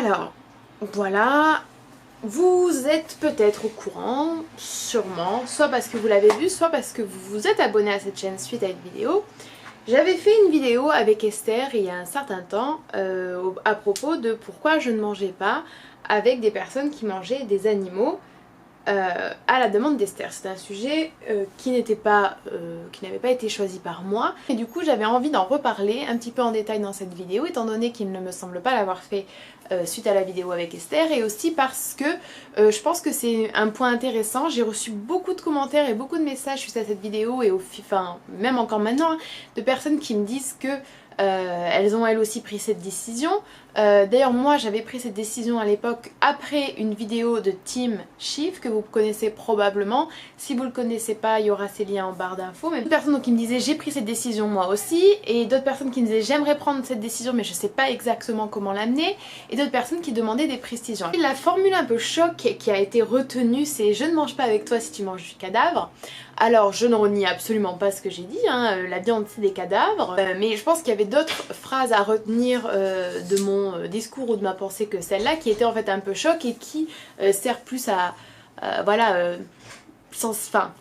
Alors, voilà, vous êtes peut-être au courant, sûrement, soit parce que vous l'avez vu, soit parce que vous vous êtes abonné à cette chaîne suite à une vidéo. J'avais fait une vidéo avec Esther il y a un certain temps à propos de pourquoi je ne mangeais pas avec des personnes qui mangeaient des animaux à la demande d'Esther. C'était un sujet qui n'avait pas été choisi par moi et du coup j'avais envie d'en reparler un petit peu en détail dans cette vidéo étant donné qu'il ne me semble pas l'avoir fait suite à la vidéo avec Esther et aussi parce que je pense que c'est un point intéressant. J'ai reçu beaucoup de commentaires et beaucoup de messages suite à cette vidéo et même encore maintenant de personnes qui me disent que elles ont elles aussi pris cette décision. D'ailleurs moi j'avais pris cette décision à l'époque après une vidéo de Team Shift que vous connaissez probablement. Si vous le connaissez pas, il y aura ces liens en barre d'infos. Mais d'autres personnes qui me disaient j'ai pris cette décision moi aussi, et d'autres personnes qui me disaient j'aimerais prendre cette décision mais je sais pas exactement comment l'amener, et d'autres personnes qui demandaient des précisions. Et la formule un peu choc qui a été retenue c'est je ne mange pas avec toi si tu manges du cadavre. Alors je ne renie absolument pas ce que j'ai dit, hein, la viande c'est des cadavres, mais je pense qu'il y avait d'autres phrases à retenir de mon discours ou de ma pensée que celle-là qui était en fait un peu choc et qui sert plus à,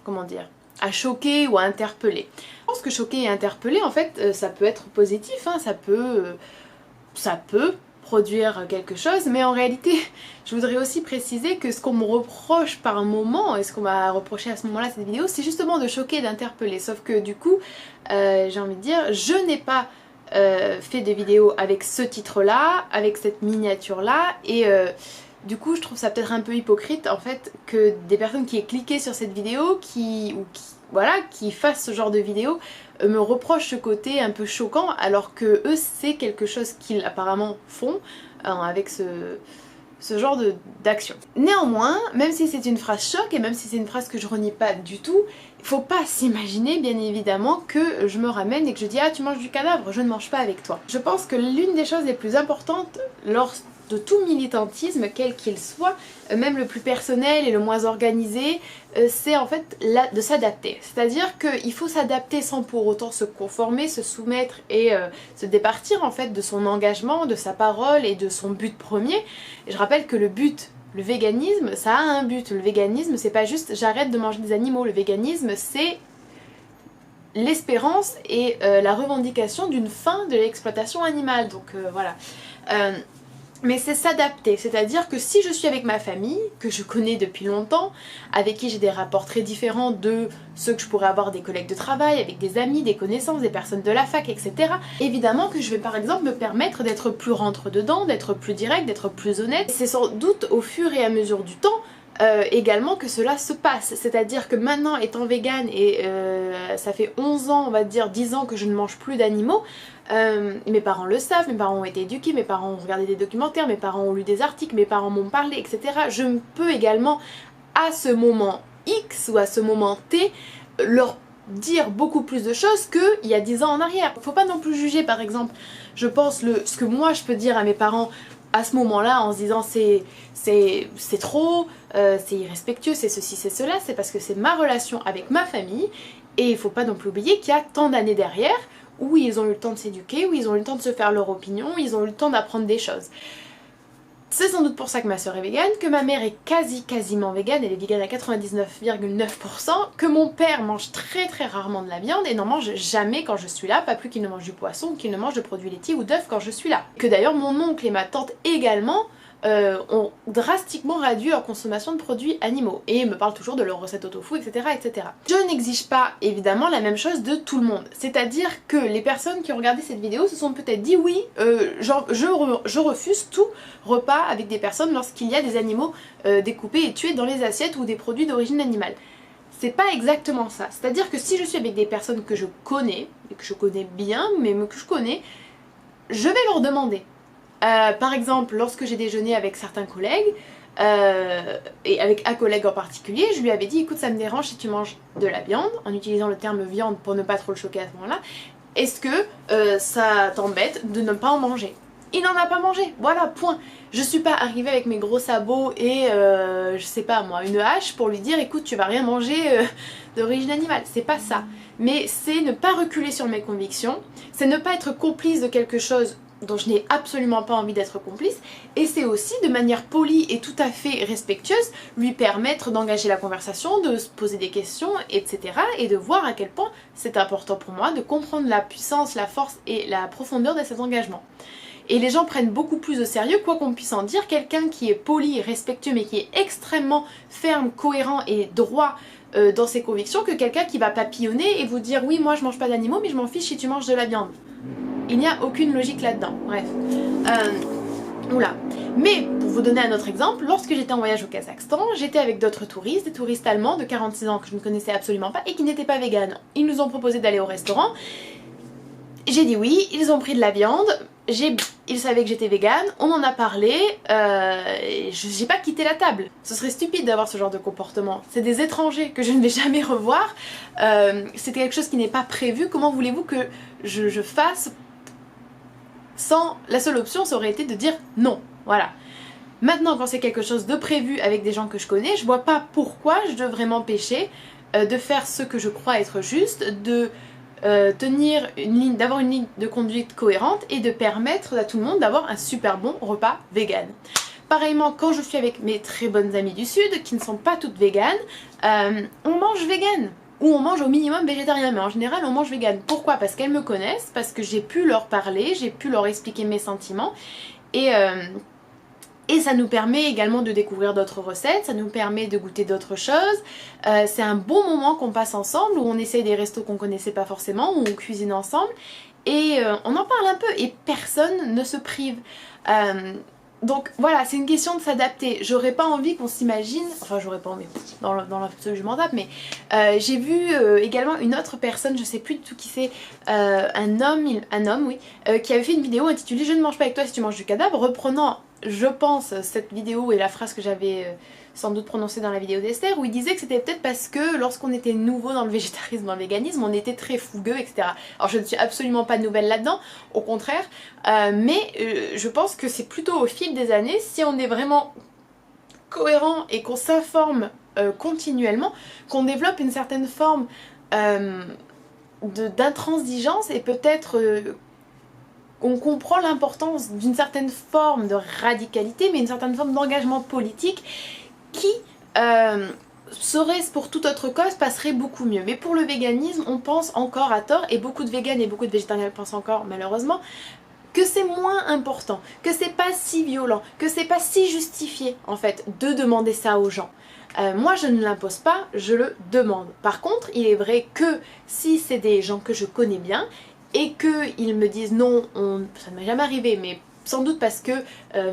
comment dire, à choquer ou à interpeller. Je pense que choquer et interpeller en fait ça peut être positif, hein, ça peut produire quelque chose, mais en réalité je voudrais aussi préciser que ce qu'on me reproche par moment et ce qu'on m'a reproché à ce moment là cette vidéo c'est justement de choquer et d'interpeller, sauf que du coup j'ai envie de dire je n'ai pas fait de vidéo avec ce titre là, avec cette miniature là et du coup je trouve ça peut-être un peu hypocrite en fait que des personnes qui aient cliqué sur cette vidéo qui fassent ce genre de vidéo me reprochent ce côté un peu choquant alors que eux c'est quelque chose qu'ils apparemment font avec ce genre d'action. Néanmoins, même si c'est une phrase choc et même si c'est une phrase que je renie pas du tout, il faut pas s'imaginer bien évidemment que je me ramène et que je dis ah tu manges du cadavre, je ne mange pas avec toi. Je pense que l'une des choses les plus importantes lors de tout militantisme, quel qu'il soit, même le plus personnel et le moins organisé, c'est en fait de s'adapter. C'est-à-dire qu'il faut s'adapter sans pour autant se conformer, se soumettre et se départir en fait de son engagement, de sa parole et de son but premier. Et je rappelle que le véganisme, ça a un but. Le véganisme, c'est pas juste j'arrête de manger des animaux. Le véganisme, c'est l'espérance et la revendication d'une fin de l'exploitation animale. Donc voilà. Mais c'est s'adapter, c'est-à-dire que si je suis avec ma famille, que je connais depuis longtemps, avec qui j'ai des rapports très différents de ceux que je pourrais avoir des collègues de travail, avec des amis, des connaissances, des personnes de la fac, etc. Évidemment que je vais par exemple me permettre d'être plus rentre-dedans, d'être plus direct, d'être plus honnête. C'est sans doute au fur et à mesure du temps également que cela se passe, c'est-à-dire que maintenant étant végane et ça fait 11 ans, on va dire 10 ans que je ne mange plus d'animaux, mes parents le savent, mes parents ont été éduqués, mes parents ont regardé des documentaires, mes parents ont lu des articles, mes parents m'ont parlé, etc. Je peux également à ce moment X ou à ce moment T leur dire beaucoup plus de choses qu'il y a 10 ans en arrière. Faut pas non plus juger par exemple, je pense ce que moi je peux dire à mes parents à ce moment-là en se disant c'est trop, c'est irrespectueux, c'est ceci, c'est cela, c'est parce que c'est ma relation avec ma famille et il faut pas non plus oublier qu'il y a tant d'années derrière où ils ont eu le temps de s'éduquer, où ils ont eu le temps de se faire leur opinion, où ils ont eu le temps d'apprendre des choses. C'est sans doute pour ça que ma soeur est végane, que ma mère est quasiment végane, elle est végane à 99,9%, que mon père mange très rarement de la viande et n'en mange jamais quand je suis là, pas plus qu'il ne mange du poisson ou qu'il ne mange de produits laitiers ou d'œufs quand je suis là. Que d'ailleurs mon oncle et ma tante également ont drastiquement réduit leur consommation de produits animaux et me parlent toujours de leur recette au tofu, etc. etc. Je n'exige pas évidemment la même chose de tout le monde, c'est-à-dire que les personnes qui ont regardé cette vidéo se sont peut-être dit oui, je refuse tout repas avec des personnes lorsqu'il y a des animaux découpés et tués dans les assiettes ou des produits d'origine animale. C'est pas exactement ça, c'est-à-dire que si je suis avec des personnes que je connais, et que je connais bien, mais que je connais, je vais leur demander. Par exemple, lorsque j'ai déjeuné avec certains collègues, et avec un collègue en particulier, je lui avais dit écoute ça me dérange si tu manges de la viande, en utilisant le terme viande pour ne pas trop le choquer à ce moment-là, est-ce que ça t'embête de ne pas en manger? Il n'en a pas mangé, voilà, point. Je suis pas arrivée avec mes gros sabots et je sais pas moi, une hache pour lui dire écoute tu vas rien manger d'origine animale, c'est pas ça. Mais c'est ne pas reculer sur mes convictions, c'est ne pas être complice de quelque chose dont je n'ai absolument pas envie d'être complice, et c'est aussi de manière polie et tout à fait respectueuse lui permettre d'engager la conversation, de se poser des questions, etc. et de voir à quel point c'est important pour moi de comprendre la puissance, la force et la profondeur de cet engagement. Et les gens prennent beaucoup plus au sérieux, quoi qu'on puisse en dire, quelqu'un qui est poli, respectueux, mais qui est extrêmement ferme, cohérent et droit dans ses convictions, que quelqu'un qui va papillonner et vous dire oui, moi je mange pas d'animaux, mais je m'en fiche si tu manges de la viande. Il n'y a aucune logique là-dedans. Bref. Oula. Mais pour vous donner un autre exemple, lorsque j'étais en voyage au Kazakhstan, j'étais avec d'autres touristes, des touristes allemands de 46 ans que je ne connaissais absolument pas et qui n'étaient pas véganes. Ils nous ont proposé d'aller au restaurant. J'ai dit oui, ils ont pris de la viande. Ils savaient que j'étais végane, on en a parlé, j'ai pas quitté la table. Ce serait stupide d'avoir ce genre de comportement. C'est des étrangers que je ne vais jamais revoir. C'était quelque chose qui n'est pas prévu. Comment voulez-vous que je fasse sans... La seule option, ça aurait été de dire non. Voilà. Maintenant, quand c'est quelque chose de prévu avec des gens que je connais, je vois pas pourquoi je devrais m'empêcher de faire ce que je crois être juste, de... tenir une ligne, d'avoir une ligne de conduite cohérente et de permettre à tout le monde d'avoir un super bon repas vegan. Pareillement, quand je suis avec mes très bonnes amies du Sud, qui ne sont pas toutes véganes, on mange vegan. Ou on mange au minimum végétarien, mais en général on mange vegan. Pourquoi? Parce qu'elles me connaissent, parce que j'ai pu leur parler, j'ai pu leur expliquer mes sentiments, et ça nous permet également de découvrir d'autres recettes, ça nous permet de goûter d'autres choses. C'est un bon moment qu'on passe ensemble, où on essaye des restos qu'on connaissait pas forcément, où on cuisine ensemble, et on en parle un peu, et personne ne se prive. Donc voilà, c'est une question de s'adapter. J'aurais pas envie qu'on s'imagine, enfin j'aurais pas envie, dans l'absolu je m'en tape, mais j'ai vu également une autre personne, je sais plus du tout qui c'est, un homme oui, qui avait fait une vidéo intitulée « Je ne mange pas avec toi si tu manges du cadavre », reprenant, je pense, cette vidéo et la phrase que j'avais sans doute prononcée dans la vidéo d'Esther, où il disait que c'était peut-être parce que lorsqu'on était nouveau dans le végétarisme, dans le véganisme, on était très fougueux, etc. Alors je ne suis absolument pas nouvelle là-dedans, au contraire, mais je pense que c'est plutôt au fil des années, si on est vraiment cohérent et qu'on s'informe continuellement, qu'on développe une certaine forme d'intransigeance et peut-être... on comprend l'importance d'une certaine forme de radicalité, mais une certaine forme d'engagement politique qui, serait-ce pour toute autre cause, passerait beaucoup mieux. Mais pour le véganisme, on pense encore à tort, et beaucoup de véganes et beaucoup de végétariens pensent encore, malheureusement, que c'est moins important, que c'est pas si violent, que c'est pas si justifié, en fait, de demander ça aux gens. Moi je ne l'impose pas, je le demande. Par contre, il est vrai que si c'est des gens que je connais bien, et qu'ils me disent non, ça ne m'est jamais arrivé, mais sans doute parce que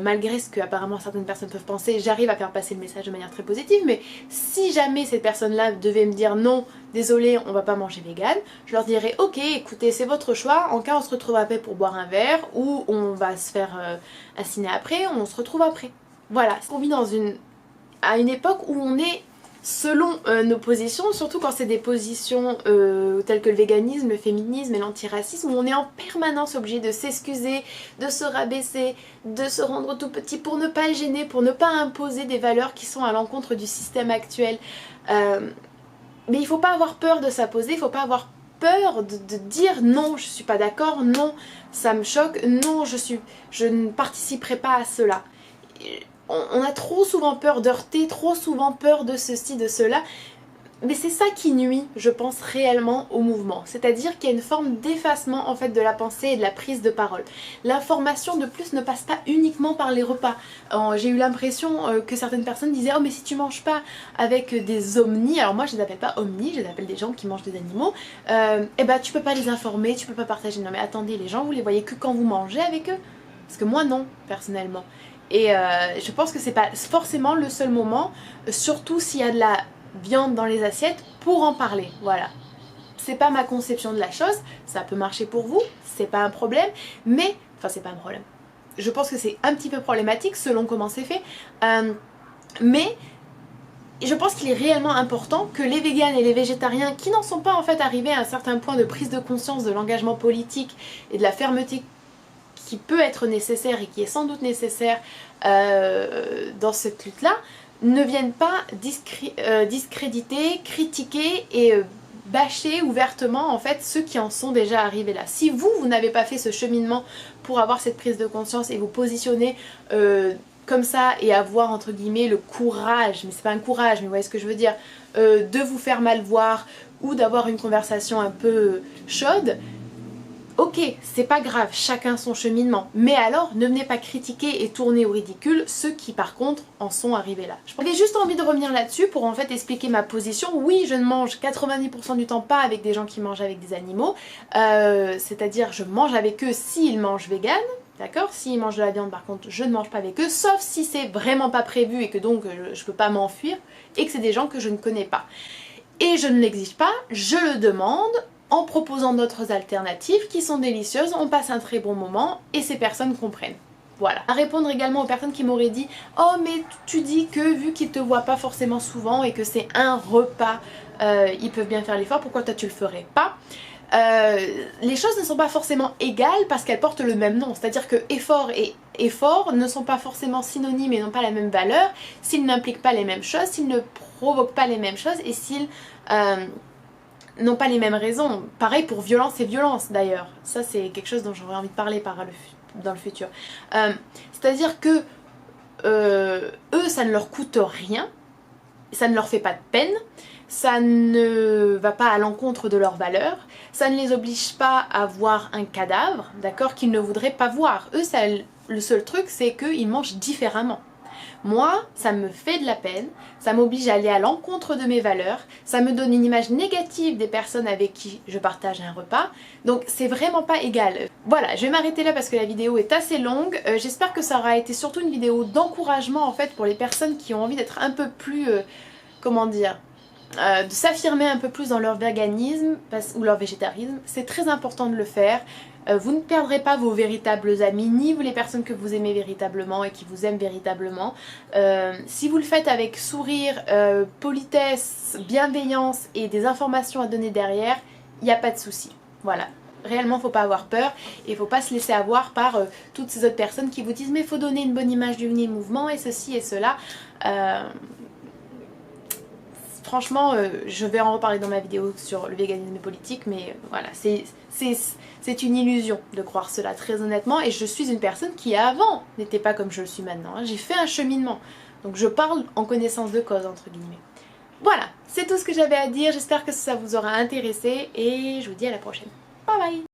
malgré ce que apparemment certaines personnes peuvent penser, j'arrive à faire passer le message de manière très positive, mais si jamais cette personne-là devait me dire non, désolé, on va pas manger vegan, je leur dirais ok, écoutez, c'est votre choix, en cas on se retrouve après pour boire un verre, ou on va se faire un ciné après, on se retrouve après. Voilà, on vit à une époque où on est selon nos positions, surtout quand c'est des positions telles que le véganisme, le féminisme et l'antiracisme, où on est en permanence obligé de s'excuser, de se rabaisser, de se rendre tout petit pour ne pas gêner, pour ne pas imposer des valeurs qui sont à l'encontre du système actuel. Mais il ne faut pas avoir peur de s'imposer, il ne faut pas avoir peur de dire non, je suis pas d'accord, non, ça me choque, non, je ne participerai pas à cela. On a trop souvent peur d'heurter, trop souvent peur de ceci, de cela, mais c'est ça qui nuit, je pense, réellement au mouvement. C'est-à-dire qu'il y a une forme d'effacement en fait de la pensée et de la prise de parole. L'information de plus ne passe pas uniquement par les repas. J'ai eu l'impression que certaines personnes disaient « Oh mais si tu manges pas avec des omnis », alors moi je les appelle pas omnis, je les appelle des gens qui mangent des animaux, eh ben tu peux pas les informer, tu peux pas partager. Non mais attendez, les gens vous les voyez que quand vous mangez avec eux? Parce que moi non, personnellement. Et je pense que c'est pas forcément le seul moment, surtout s'il y a de la viande dans les assiettes, pour en parler, voilà. C'est pas ma conception de la chose, ça peut marcher pour vous, c'est pas un problème, mais... Enfin c'est pas un problème. Je pense que c'est un petit peu problématique selon comment c'est fait, mais je pense qu'il est réellement important que les véganes et les végétariens qui n'en sont pas en fait arrivés à un certain point de prise de conscience de l'engagement politique et de la fermeté qui peut être nécessaire et qui est sans doute nécessaire dans cette lutte-là, ne viennent pas discréditer, critiquer et bâcher ouvertement en fait ceux qui en sont déjà arrivés là. Si vous n'avez pas fait ce cheminement pour avoir cette prise de conscience et vous positionner comme ça et avoir entre guillemets le courage, mais c'est pas un courage, mais vous voyez ce que je veux dire, de vous faire mal voir ou d'avoir une conversation un peu chaude, ok, c'est pas grave, chacun son cheminement, mais alors ne venez pas critiquer et tourner au ridicule ceux qui par contre en sont arrivés là. J'avais juste envie de revenir là-dessus pour en fait expliquer ma position. Oui, je ne mange 90% du temps pas avec des gens qui mangent avec des animaux, c'est-à-dire je mange avec eux s'ils mangent vegan. D'accord? S'ils mangent de la viande par contre je ne mange pas avec eux, sauf si c'est vraiment pas prévu et que donc je peux pas m'enfuir et que c'est des gens que je ne connais pas. Et je ne l'exige pas, je le demande en proposant d'autres alternatives qui sont délicieuses, on passe un très bon moment et ces personnes comprennent. Voilà. À répondre également aux personnes qui m'auraient dit « Oh mais tu dis que vu qu'ils te voient pas forcément souvent et que c'est un repas, ils peuvent bien faire l'effort, pourquoi toi tu le ferais pas ?» Les choses ne sont pas forcément égales parce qu'elles portent le même nom, c'est-à-dire que effort et effort ne sont pas forcément synonymes et n'ont pas la même valeur s'ils n'impliquent pas les mêmes choses, s'ils ne provoquent pas les mêmes choses et s'ils n'ont pas les mêmes raisons. Pareil pour violence et violence d'ailleurs, ça c'est quelque chose dont j'aurais envie de parler dans le futur. C'est-à-dire que eux ça ne leur coûte rien, ça ne leur fait pas de peine, ça ne va pas à l'encontre de leurs valeurs, ça ne les oblige pas à voir un cadavre, d'accord, qu'ils ne voudraient pas voir. Eux, ça, le seul truc, c'est qu'ils mangent différemment. Moi, ça me fait de la peine, ça m'oblige à aller à l'encontre de mes valeurs, ça me donne une image négative des personnes avec qui je partage un repas, donc c'est vraiment pas égal. Voilà, je vais m'arrêter là parce que la vidéo est assez longue, j'espère que ça aura été surtout une vidéo d'encouragement en fait pour les personnes qui ont envie d'être un peu plus, comment dire, de s'affirmer un peu plus dans leur véganisme ou leur végétarisme. C'est très important de le faire. Vous ne perdrez pas vos véritables amis, ni les personnes que vous aimez véritablement et qui vous aiment véritablement. Si vous le faites avec sourire, politesse, bienveillance et des informations à donner derrière, il n'y a pas de souci. Voilà. Réellement, faut pas avoir peur et faut pas se laisser avoir par toutes ces autres personnes qui vous disent mais il faut donner une bonne image du mouvement et ceci et cela. Franchement, je vais en reparler dans ma vidéo sur le véganisme et politique, mais voilà, c'est une illusion de croire cela, très honnêtement, et je suis une personne qui avant n'était pas comme je le suis maintenant, hein. J'ai fait un cheminement, donc je parle en connaissance de cause, entre guillemets. Voilà, c'est tout ce que j'avais à dire, j'espère que ça vous aura intéressé, et je vous dis à la prochaine. Bye bye!